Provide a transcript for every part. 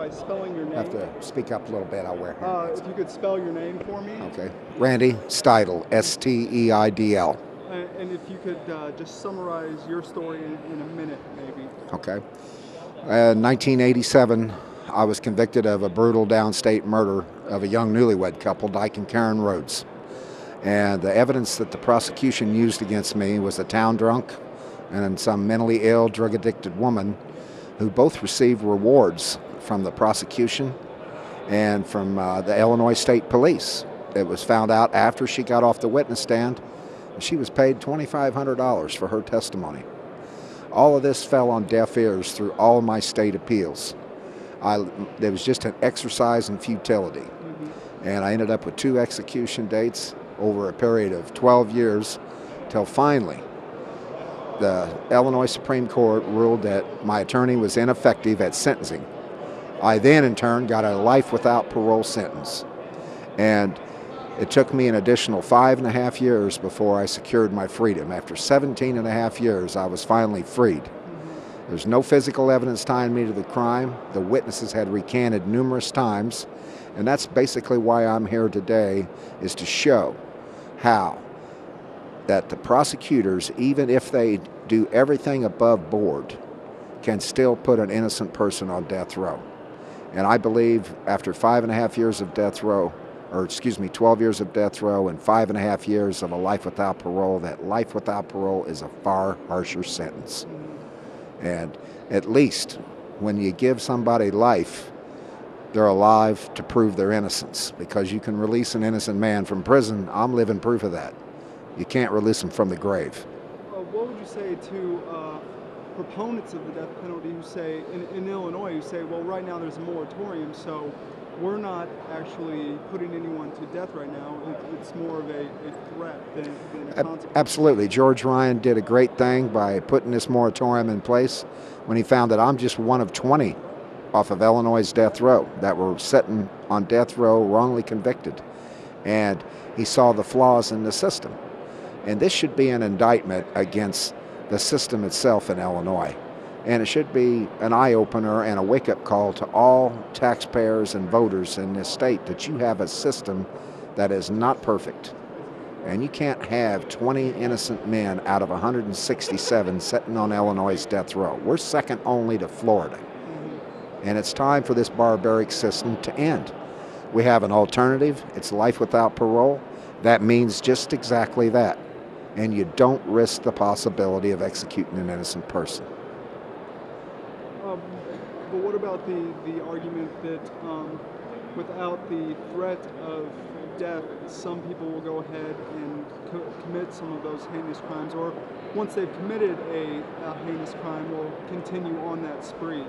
by spelling your I have name. to speak up a little bit. I'll wear hearing If you could spell your name for me. Okay. Randy Steidl, Steidl. And if you could just summarize your story in a minute, maybe. Okay. In 1987, I was convicted of a brutal downstate murder of a young newlywed couple, Dyke and Karen Rhodes. And the evidence that the prosecution used against me was a town drunk and some mentally ill, drug-addicted woman who both received rewards from the prosecution and from the Illinois State Police. It was found out after she got off the witness stand. She was paid $2,500 for her testimony. All of this fell on deaf ears through all my state appeals. There was just an exercise in futility. And I ended up with 2 execution dates over a period of 12 years, till finally the Illinois Supreme Court ruled that my attorney was ineffective at sentencing. I then, in turn, got a life without parole sentence. And it took me an additional 5.5 years before I secured my freedom. After 17.5 years, I was finally freed. There's no physical evidence tying me to the crime. The witnesses had recanted numerous times. And that's basically why I'm here today, is to show how that the prosecutors, even if they do everything above board, can still put an innocent person on death row. And I believe after 5.5 years of death row, 12 years of death row and 5.5 years of a life without parole, that life without parole is a far harsher sentence. And at least when you give somebody life, they're alive to prove their innocence, because you can release an innocent man from prison. I'm living proof of that. You can't release him from the grave. What would you say to proponents of the death penalty who say, in Illinois, who say, well, right now there's a moratorium, so we're not actually putting anyone to death right now. It's more of a threat than a consequence. Absolutely. George Ryan did a great thing by putting this moratorium in place when he found that I'm just one of 20 off of Illinois' death row that were sitting on death row wrongly convicted. And he saw the flaws in the system. And this should be an indictment against the system itself in Illinois. And it should be an eye-opener and a wake-up call to all taxpayers and voters in this state that you have a system that is not perfect. And you can't have 20 innocent men out of 167 sitting on Illinois' death row. We're second only to Florida. And it's time for this barbaric system to end. We have an alternative. It's life without parole. That means just exactly that. And you don't risk the possibility of executing an innocent person. But what about the argument that without the threat of death, some people will go ahead and commit some of those heinous crimes, or once they've committed a heinous crime, will continue on that spree?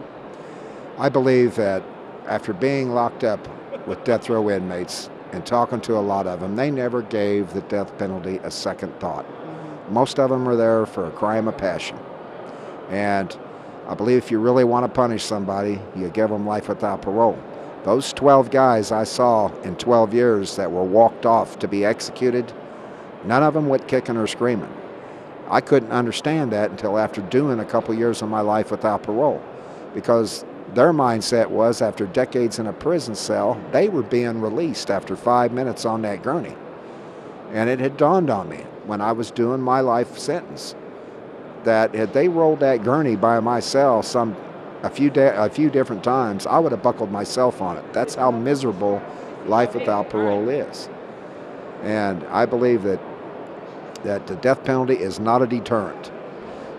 I believe that after being locked up with death row inmates and talking to a lot of them, they never gave the death penalty a second thought. Most of them were there for a crime of passion. And I believe if you really want to punish somebody, you give them life without parole. Those 12 guys I saw in 12 years that were walked off to be executed, none of them went kicking or screaming. I couldn't understand that until after doing a couple years of my life without parole, because their mindset was, after decades in a prison cell, they were being released after 5 minutes on that gurney. And it had dawned on me when I was doing my life sentence that had they rolled that gurney by my cell a few different times, I would have buckled myself on it. That's how miserable life without parole is. And I believe that the death penalty is not a deterrent.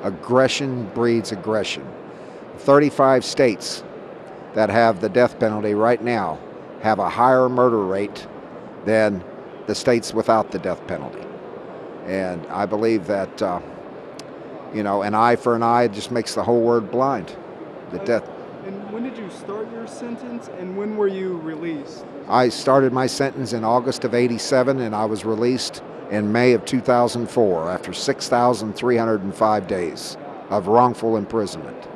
Aggression breeds aggression. 35 states that have the death penalty right now have a higher murder rate than the states without the death penalty. And I believe that, an eye for an eye just makes the whole world blind. The death. And when did you start your sentence, and when were you released? I started my sentence in August of '87, and I was released in May of 2004 after 6,305 days of wrongful imprisonment.